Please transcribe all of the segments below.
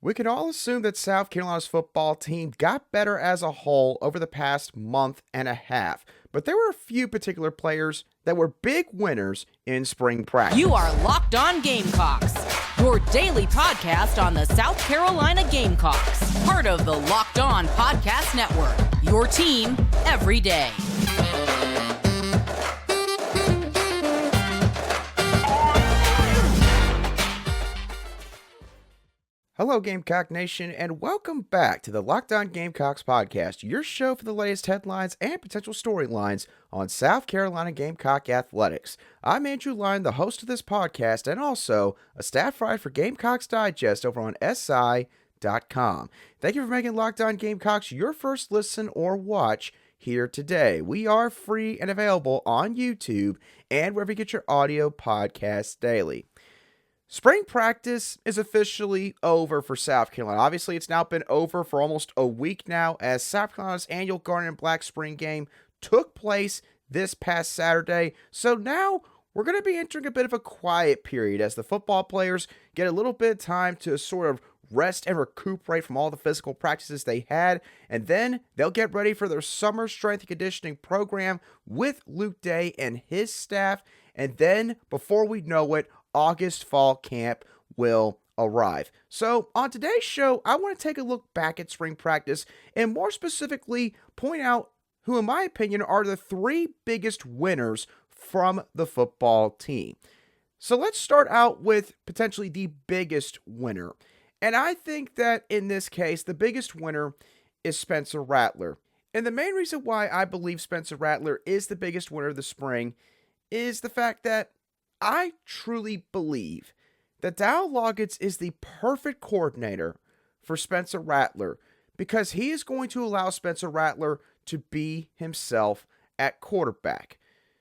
We can all assume that South Carolina's football team got better as a whole over the past month and a half, but there were a few particular players that were big winners in spring practice. You are Locked On Gamecocks, your daily podcast on the South Carolina Gamecocks, part of the Locked On Podcast Network, your team every day. Hello, Gamecock Nation, and welcome back to the Locked On Gamecocks podcast, your show for the latest headlines and potential storylines on South Carolina Gamecock athletics. I'm Andrew Lyon, the host of this podcast, and also a staff writer for Gamecocks Digest over on SI.com. Thank you for making Locked On Gamecocks your first listen or watch here today. We are free and available on YouTube and wherever you get your audio podcasts daily. Spring practice is officially over for South Carolina. Obviously, it's now been over for almost a week now as South Carolina's annual Garnet and Black spring game took place this past Saturday. So now we're going to be entering a bit of a quiet period as the football players get a little bit of time to sort of rest and recuperate from all the physical practices they had, and then they'll get ready for their summer strength and conditioning program with Luke Day and his staff, and then before we know it, August fall camp will arrive. So on today's show, I want to take a look back at spring practice and more specifically point out who, in my opinion, are the three biggest winners from the football team. So let's start out with potentially the biggest winner. And I think that in this case, the biggest winner is Spencer Rattler. And the main reason why I believe Spencer Rattler is the biggest winner of the spring is the fact that I truly believe that Dowell Loggains is the perfect coordinator for Spencer Rattler because he is going to allow Spencer Rattler to be himself at quarterback.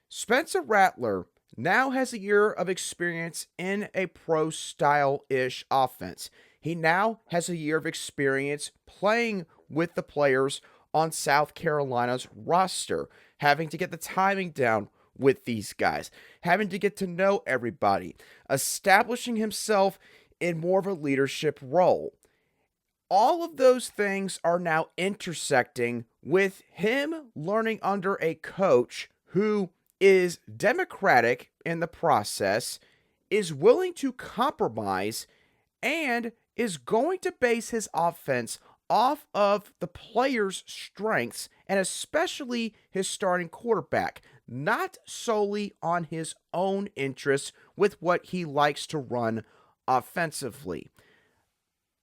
Spencer Rattler now has a year of experience in a pro-style-ish offense. He now has a year of experience playing with the players on South Carolina's roster, having to get the timing down with these guys, having to get to know everybody, establishing himself in more of a leadership role. All of those things are now intersecting with him learning under a coach who is democratic in the process, is willing to compromise, and is going to base his offense off of the player's strengths and especially his starting quarterback, not solely on his own interests with what he likes to run offensively.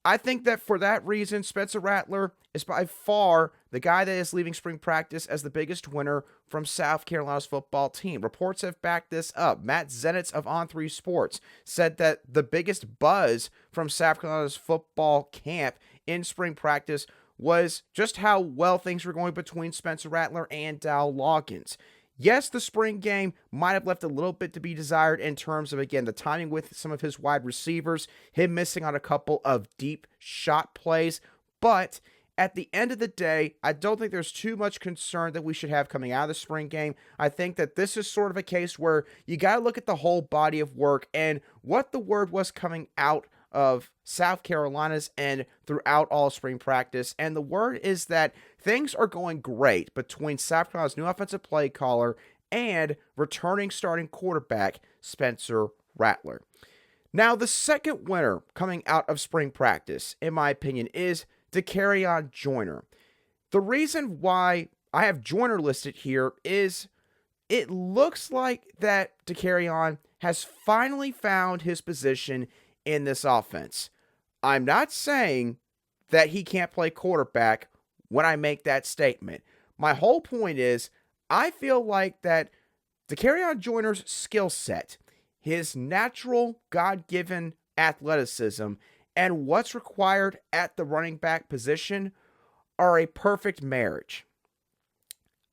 I think that for that reason, Spencer Rattler is by far the guy that is leaving spring practice as the biggest winner from South Carolina's football team. Reports have backed this up. Matt Zenitz of On3 Sports said that the biggest buzz from South Carolina's football camp in spring practice was just how well things were going between Spencer Rattler and Dowell Loggains. Yes, the spring game might have left a little bit to be desired in terms of, again, the timing with some of his wide receivers, him missing on a couple of deep shot plays, but at the end of the day, I don't think there's too much concern that we should have coming out of the spring game. I think that this is sort of a case where you got to look at the whole body of work and what the word was coming out of South Carolina's end throughout all spring practice. And the word is that things are going great between South Carolina's new offensive play caller and returning starting quarterback Spencer Rattler. Now, the second winner coming out of spring practice, in my opinion, is Dakereon Joyner. The reason why I have Joyner listed here is it looks like that Dakereon has finally found his position in this offense. I'm not saying that he can't play quarterback when I make that statement. My whole point is I feel like that Dakereon Joyner's skill set, his natural God-given athleticism, and what's required at the running back position are a perfect marriage.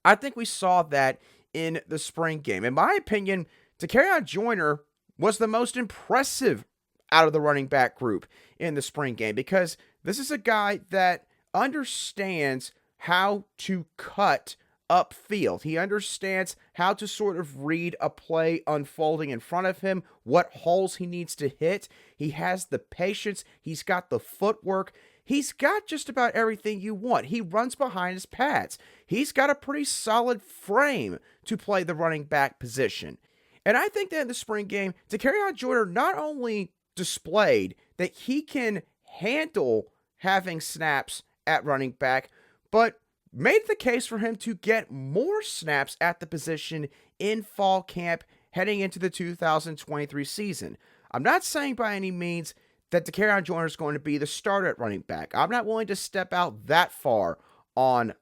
I think we saw that in the spring game. In my opinion, Dakereon Joyner was the most impressive out of the running back group in the spring game because this is a guy that understands how to cut upfield. He understands how to sort of read a play unfolding in front of him, what holes he needs to hit. He has the patience. He's got the footwork. He's got just about everything you want. He runs behind his pads. He's got a pretty solid frame to play the running back position. And I think that in the spring game, Dakereon Joyner not only displayed that he can handle having snaps at running back, but made the case for him to get more snaps at the position in fall camp heading into the 2023 season. I'm not saying by any means that Dakereon Joyner is going to be the starter at running back. I'm not willing to step out that far on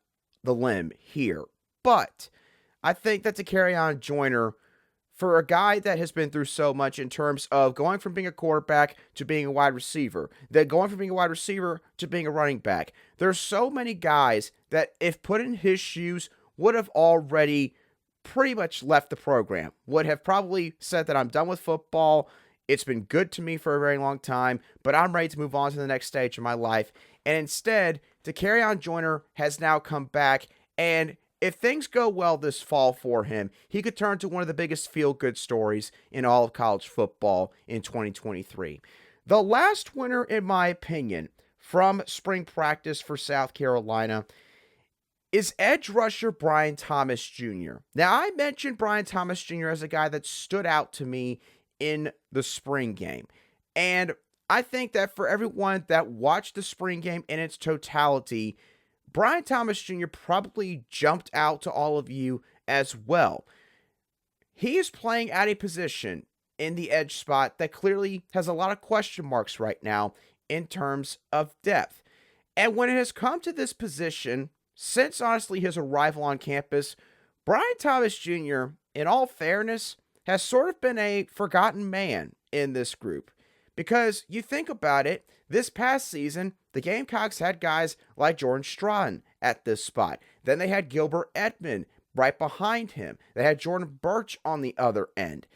the limb here. But I think that Dakereon Joyner, for a guy that has been through so much in terms of going from being a quarterback to being a wide receiver, then going from being a wide receiver to being a running back, there's so many guys that if put in his shoes would have already pretty much left the program, would have probably said that I'm done with football. It's been good to me for a very long time, but I'm ready to move on to the next stage of my life. And instead, Dakereon Joyner has now come back, and if things go well this fall for him, he could turn to one of the biggest feel-good stories in all of college football in 2023. The last winner, in my opinion, from spring practice for South Carolina is edge rusher Bryan Thomas Jr. Now, I mentioned Bryan Thomas Jr. as a guy that stood out to me in the spring game. And I think that for everyone that watched the spring game in its totality, Bryan Thomas Jr. probably jumped out to all of you as well. He is playing at a position in the edge spot that clearly has a lot of question marks right now in terms of depth. And when it has come to this position, since honestly his arrival on campus, Bryan Thomas Jr., in all fairness, has sort of been a forgotten man in this group. Because you think about it, this past season, the Gamecocks had guys like Jordan Stratton at this spot. Then they had Gilbert Edmond right behind him. They had Jordan Burch on the other end.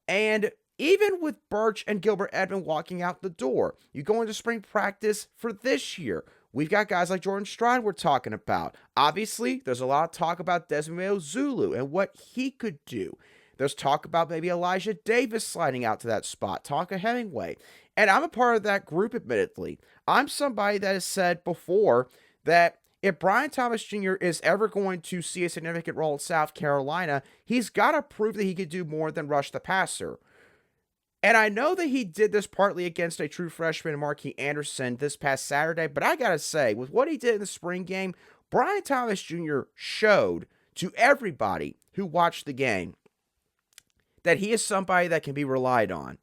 And even with Burch and Gilbert Edmond walking out the door, you go into spring practice for this year, we've got guys like Jordan Stratton we're talking about. Obviously, there's a lot of talk about Desmond Zulu and what he could do. There's talk about maybe Elijah Davis sliding out to that spot, talk of Hemingway. And I'm a part of that group, admittedly. I'm somebody that has said before that if Bryan Thomas Jr. is ever going to see a significant role at South Carolina, he's got to prove that he could do more than rush the passer. And I know that he did this partly against a true freshman, Marquis Anderson, this past Saturday, but I got to say, with what he did in the spring game, Bryan Thomas Jr. showed to everybody who watched the game that he is somebody that can be relied on.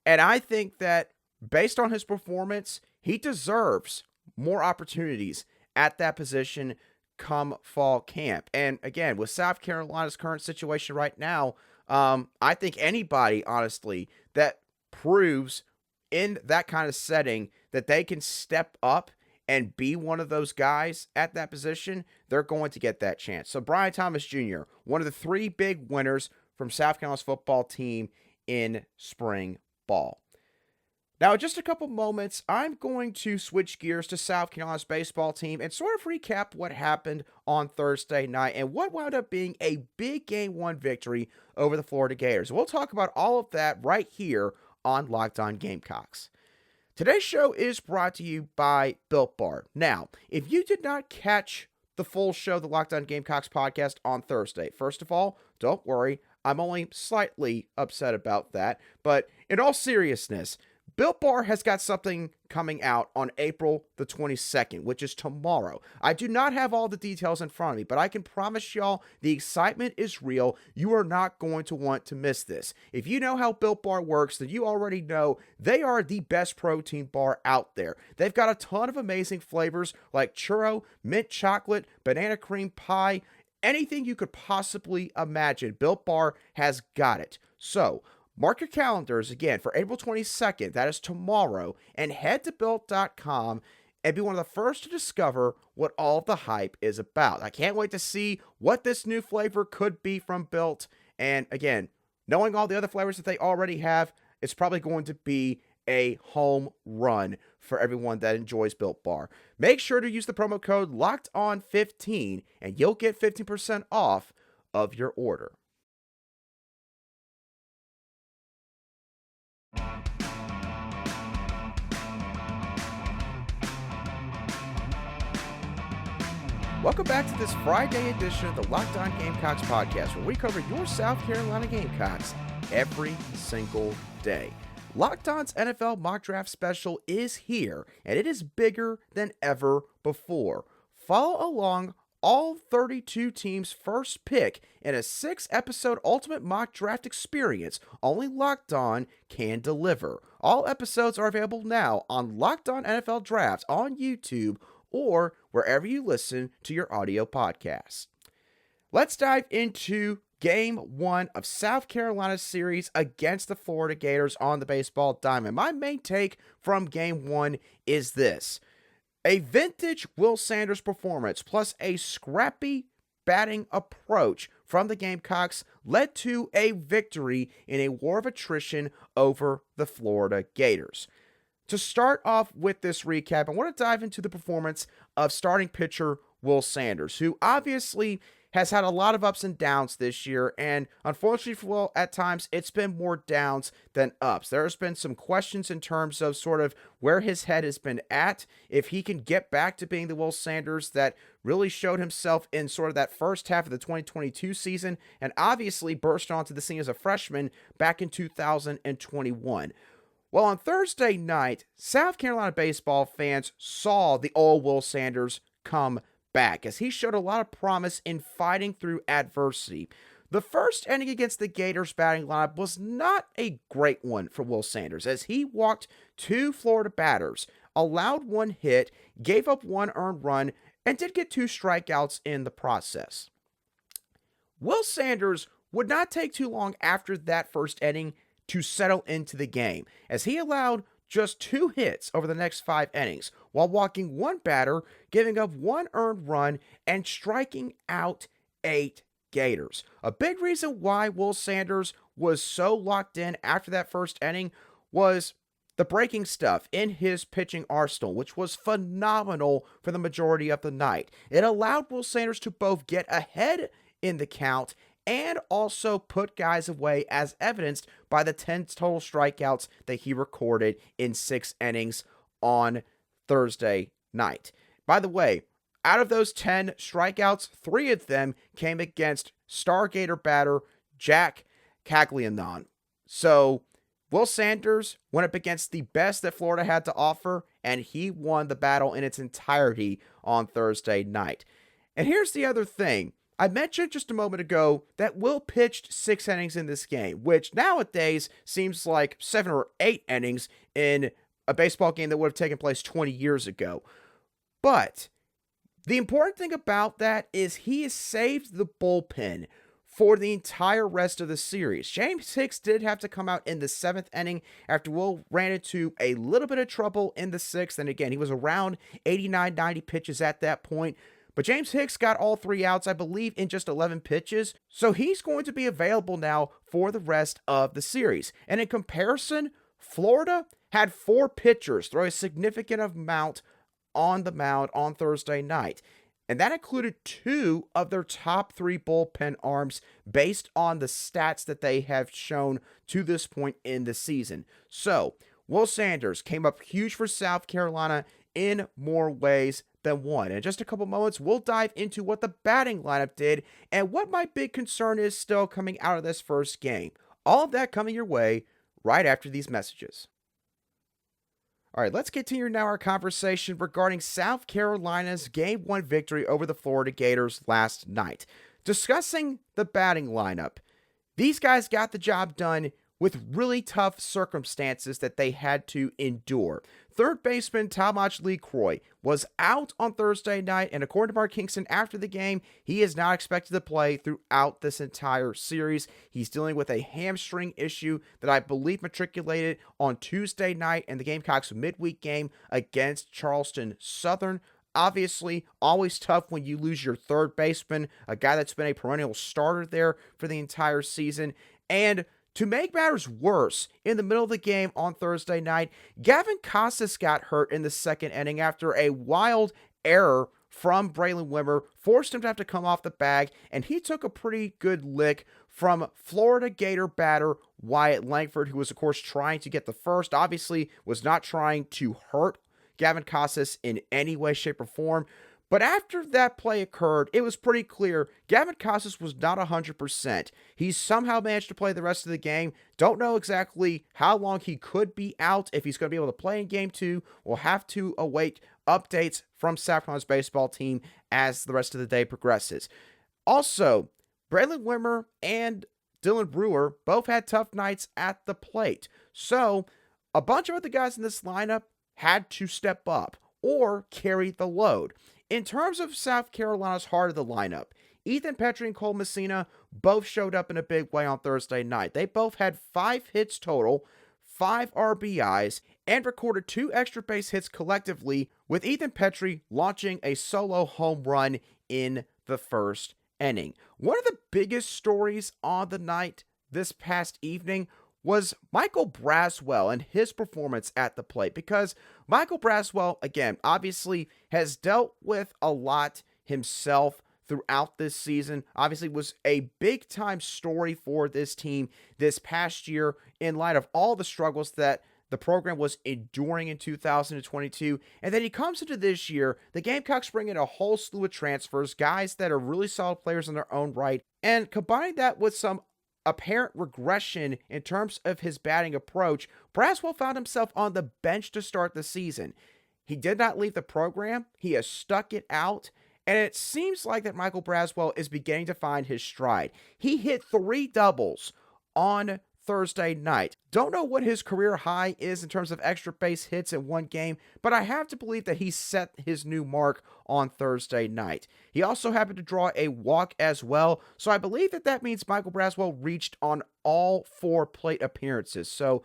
And I think that based on his performance, he deserves more opportunities at that position come fall camp. And again, with South Carolina's current situation right now, I think anybody, honestly, that proves in that kind of setting that they can step up and be one of those guys at that position, they're going to get that chance. So Bryan Thomas Jr., one of the three big winners from South Carolina's football team in spring ball. Now, in just a couple moments, I'm going to switch gears to South Carolina's baseball team and sort of recap what happened on Thursday night and what wound up being a big Game 1 victory over the Florida Gators. We'll talk about all of that right here on Locked On Gamecocks. Today's show is brought to you by Built Bar. Now, if you did not catch the full show, the Locked On Gamecocks podcast on Thursday, first of all, don't worry. I'm only slightly upset about that, but in all seriousness, Built Bar has got something coming out on April the 22nd, which is tomorrow. I do not have all the details in front of me, but I can promise y'all the excitement is real. You are not going to want to miss this. If you know how Built Bar works, then you already know they are the best protein bar out there. They've got a ton of amazing flavors like churro, mint chocolate, banana cream pie, anything you could possibly imagine. Built Bar has got it. So, mark your calendars again for April 22nd, that is tomorrow, and head to Built.com and be one of the first to discover what all the hype is about. I can't wait to see what this new flavor could be from Built. And again, knowing all the other flavors that they already have, it's probably going to be a home run for everyone that enjoys Built Bar. Make sure to use the promo code LOCKEDON15 and you'll get 15% off of your order. Welcome back to this Friday edition of the Locked On Gamecocks podcast, where we cover your South Carolina Gamecocks every single day. Locked On's NFL mock draft special is here, and it is bigger than ever before. Follow along all 32 teams' first pick in a 6-episode ultimate mock draft experience only Locked On can deliver. All episodes are available now on Locked On NFL Draft on YouTube or wherever you listen to your audio podcasts. Let's dive into Game 1 of South Carolina's series against the Florida Gators on the baseball diamond. My main take from Game 1 is this. A vintage Will Sanders performance plus a scrappy batting approach from the Gamecocks led to a victory in a war of attrition over the Florida Gators. To start off with this recap, I want to dive into the performance of starting pitcher Will Sanders, who obviously has had a lot of ups and downs this year, and unfortunately for Will, at times it's been more downs than ups. There's been some questions in terms of sort of where his head has been at, if he can get back to being the Will Sanders that really showed himself in sort of that first half of the 2022 season, and obviously burst onto the scene as a freshman back in 2021. Well, on Thursday night, South Carolina baseball fans saw the old Will Sanders come back as he showed a lot of promise in fighting through adversity. The first inning against the Gators batting lineup was not a great one for Will Sanders as he walked 2 Florida batters, allowed 1 hit, gave up 1 earned run, and did get 2 strikeouts in the process. Will Sanders would not take too long after that first inning to settle into the game, as he allowed just 2 hits over the next 5 innings, while walking 1 batter, giving up 1 earned run, and striking out 8 Gators. A big reason why Will Sanders was so locked in after that first inning was the breaking stuff in his pitching arsenal, which was phenomenal for the majority of the night. It allowed Will Sanders to both get ahead in the count and also put guys away, as evidenced by the 10 total strikeouts that he recorded in 6 innings on Thursday night. By the way, out of those 10 strikeouts, 3 of them came against star Gator batter Jack Caglianon. So Will Sanders went up against the best that Florida had to offer, and he won the battle in its entirety on Thursday night. And here's the other thing. I mentioned just a moment ago that Will pitched 6 innings in this game, which nowadays seems like 7 or 8 innings in a baseball game that would have taken place 20 years ago. But the important thing about that is he has saved the bullpen for the entire rest of the series. James Hicks did have to come out in the 7th inning after Will ran into a little bit of trouble in the 6th. And again, he was around 89, 90 pitches at that point. But James Hicks got all 3 outs, I believe, in just 11 pitches. So he's going to be available now for the rest of the series. And in comparison, Florida had 4 pitchers throw a significant amount on the mound on Thursday night. And that included 2 of their top 3 bullpen arms based on the stats that they have shown to this point in the season. So Will Sanders came up huge for South Carolina in more ways than one. In just a couple moments, we'll dive into what the batting lineup did and what my big concern is still coming out of this first game. All of that coming your way right after these messages. All right, let's continue now our conversation regarding South Carolina's Game 1 victory over the Florida Gators last night. Discussing the batting lineup, these guys got the job done with really tough circumstances that they had to endure. Third baseman Talmadge LeCroy was out on Thursday night, and according to Mark Kingston after the game, he is not expected to play throughout this entire series. He's dealing with a hamstring issue that I believe matriculated on Tuesday night in the Gamecocks midweek game against Charleston Southern. Obviously, always tough when you lose your third baseman, a guy that's been a perennial starter there for the entire season. And To make matters worse, in the middle of the game on Thursday night, Gavin Casas got hurt in the second inning after a wild error from Braylon Wimmer forced him to have to come off the bag, and he took a pretty good lick from Florida Gator batter Wyatt Langford, who was, of course, trying to get the first. Obviously, was not trying to hurt Gavin Casas in any way, shape, or form. But after that play occurred, it was pretty clear Gavin Casas was not 100%. He somehow managed to play the rest of the game. Don't know exactly how long he could be out. If he's going to be able to play in Game 2, we'll have to await updates from South Carolina's baseball team as the rest of the day progresses. Also, Braylon Wimmer and Dylan Brewer both had tough nights at the plate. So, a bunch of other guys in this lineup had to step up or carry the load. In terms of South Carolina's heart of the lineup, Ethan Petry and Cole Messina both showed up in a big way on Thursday night. They both had 5 hits total, 5 RBIs, and recorded 2 extra base hits collectively, with Ethan Petry launching a solo home run in the first inning. One of the biggest stories on the night this past evening was Michael Braswell and his performance at the plate, because Michael Braswell, again, obviously has dealt with a lot himself throughout this season. Obviously was a big-time story for this team this past year in light of all the struggles that the program was enduring in 2022. And then he comes into this year, the Gamecocks bring in a whole slew of transfers, guys that are really solid players in their own right, and combining that with some apparent regression in terms of his batting approach, Braswell found himself on the bench to start the season. He did not leave the program. He has stuck it out, and it seems like that Michael Braswell is beginning to find his stride. He hit 3 doubles on Thursday night. Don't know what his career high is in terms of extra base hits in one game, but I have to believe that he set his new mark on Thursday night. He also happened to draw a walk as well, so I believe that that means Michael Braswell reached on all 4 plate appearances. So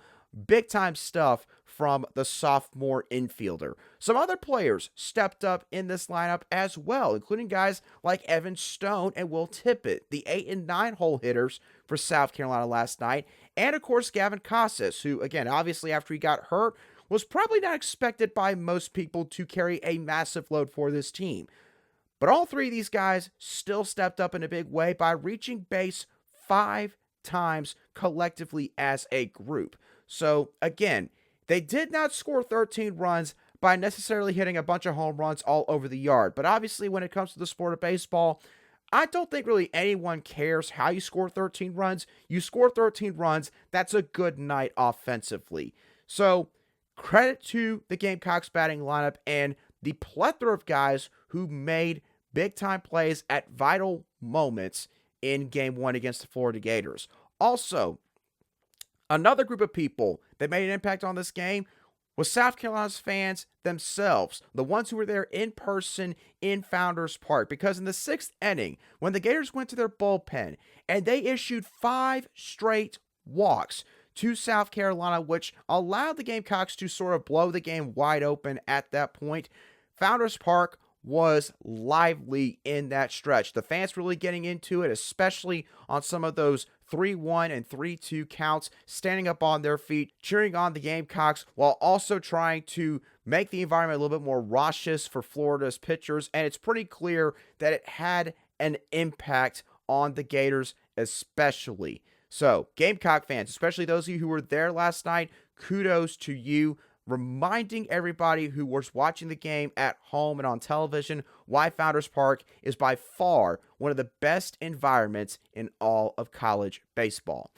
big time stuff from the sophomore infielder. Some other players stepped up in this lineup as well, including guys like Evan Stone and Will Tippett, the 8 and 9 hole hitters for South Carolina last night, and of course Gavin Casas, who again, obviously after he got hurt, was probably not expected by most people to carry a massive load for this team. But all 3 of these guys still stepped up in a big way by reaching base 5 times collectively as a group. So again, they did not score 13 runs by necessarily hitting a bunch of home runs all over the yard. But obviously when it comes to the sport of baseball, I don't think really anyone cares how you score 13 runs. You score 13 runs, that's a good night offensively. So credit to the Gamecocks batting lineup and the plethora of guys who made big-time plays at vital moments in Game 1 against the Florida Gators. Also, another group of people that made an impact on this game was South Carolina's fans themselves, the ones who were there in person in Founders Park, because in the 6th inning, when the Gators went to their bullpen and they issued 5 straight walks to South Carolina, which allowed the Gamecocks to sort of blow the game wide open at that point, Founders Park was lively in that stretch. The fans really getting into it, especially on some of those 3-1 and 3-2 counts, standing up on their feet, cheering on the Gamecocks, while also trying to make the environment a little bit more raucous for Florida's pitchers. And it's pretty clear that it had an impact on the Gators especially. So, Gamecock fans, especially those of you who were there last night, kudos to you, reminding everybody who was watching the game at home and on television why Founders Park is by far one of the best environments in all of college baseball.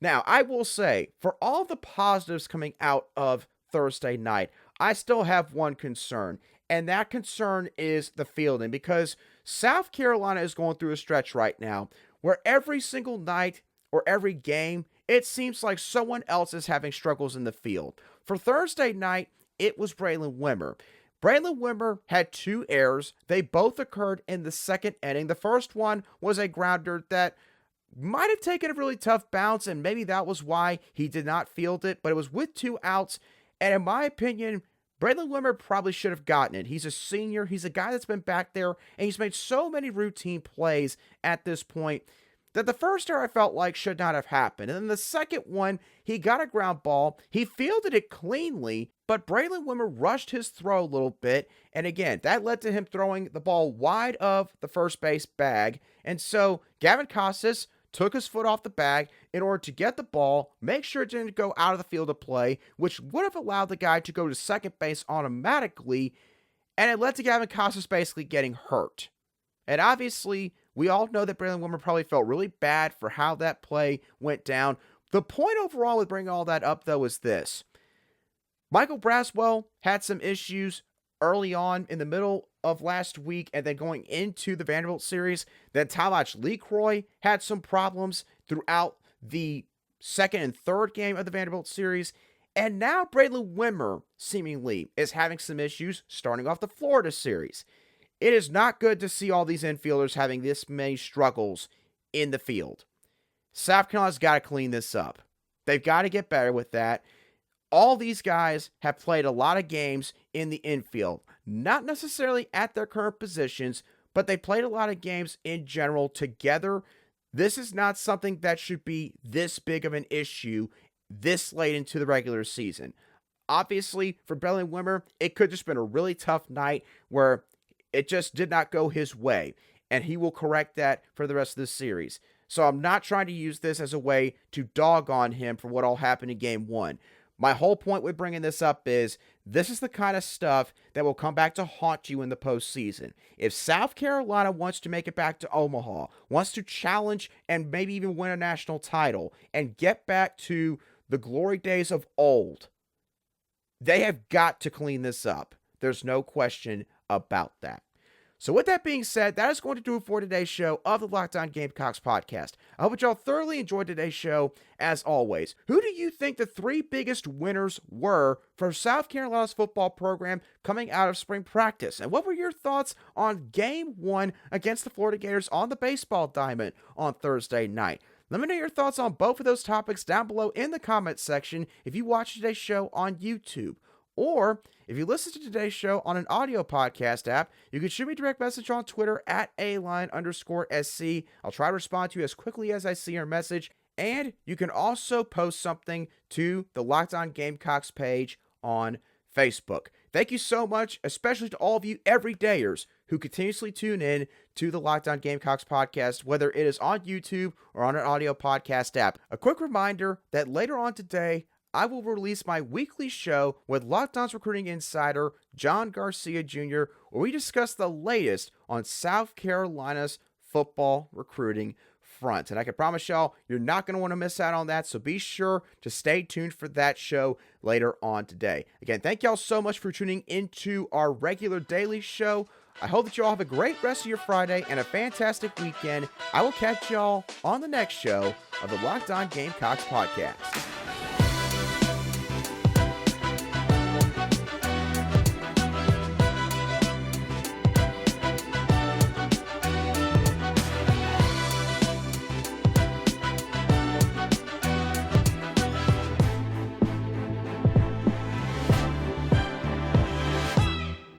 Now, I will say, for all the positives coming out of Thursday night, I still have one concern, and that concern is the fielding, because South Carolina is going through a stretch right now where every single night or every game, it seems like someone else is having struggles in the field. For Thursday night, it was Braylon Wimmer. Braylon Wimmer had 2 errors. They both occurred in the 2nd inning. The first one was a grounder that might have taken a really tough bounce, and maybe that was why he did not field it, but it was with 2 outs, and in my opinion, Braylon Wimmer probably should have gotten it. He's a senior. He's a guy that's been back there, and he's made so many routine plays at this point. that the first error I felt like should not have happened. And then the second one, he got a ground ball. He fielded it cleanly, but Braylon Wimmer rushed his throw a little bit. And again, that led to him throwing the ball wide of the first base bag. And so Gavin Casas took his foot off the bag in order to get the ball, make sure it didn't go out of the field of play, which would have allowed the guy to go to second base automatically. And it led to Gavin Casas basically getting hurt. And obviously, we all know that Braylon Wimmer probably felt really bad for how that play went down. The point overall with bringing all that up, though, is this. Michael Braswell had some issues early on in the middle of last week and then going into the Vanderbilt series. Then Talmadge LeCroy had some problems throughout the second and third game of the Vanderbilt series. And now Braylon Wimmer seemingly is having some issues starting off the Florida series. It is not good to see all these infielders having this many struggles in the field. South Carolina's got to clean this up. They've got to get better with that. All these guys have played a lot of games in the infield. Not necessarily at their current positions, but they played a lot of games in general together. This is not something that should be this big of an issue this late into the regular season. Obviously, for Braylon Wimmer, it could just been a really tough night where it just did not go his way, and he will correct that for the rest of the series. So I'm not trying to use this as a way to dog on him for what all happened in Game 1. My whole point with bringing this up is this is the kind of stuff that will come back to haunt you in the postseason. If South Carolina wants to make it back to Omaha, wants to challenge and maybe even win a national title and get back to the glory days of old, they have got to clean this up. There's no question about that. So with that being said, that is going to do it for today's show of the Locked On Gamecocks podcast. I hope that y'all thoroughly enjoyed today's show. As always, who do you think the three biggest winners were for South Carolina's football program coming out of spring practice? And what were your thoughts on Game 1 against the Florida Gators on the baseball diamond on Thursday night? Let me know your thoughts on both of those topics down below in the comments section if you watch today's show on YouTube. Or, if you listen to today's show on an audio podcast app, you can shoot me a direct message on Twitter at @aline_SC. I'll try to respond to you as quickly as I see your message. And you can also post something to the Locked On Gamecocks page on Facebook. Thank you so much, especially to all of you everydayers who continuously tune in to the Locked On Gamecocks podcast, whether it is on YouTube or on an audio podcast app. A quick reminder that later on today, I will release my weekly show with Locked On's recruiting insider, John Garcia Jr., where we discuss the latest on South Carolina's football recruiting front. And I can promise y'all, you're not going to want to miss out on that, so be sure to stay tuned for that show later on today. Again, thank y'all so much for tuning into our regular daily show. I hope that y'all have a great rest of your Friday and a fantastic weekend. I will catch y'all on the next show of the Locked On Gamecocks podcast.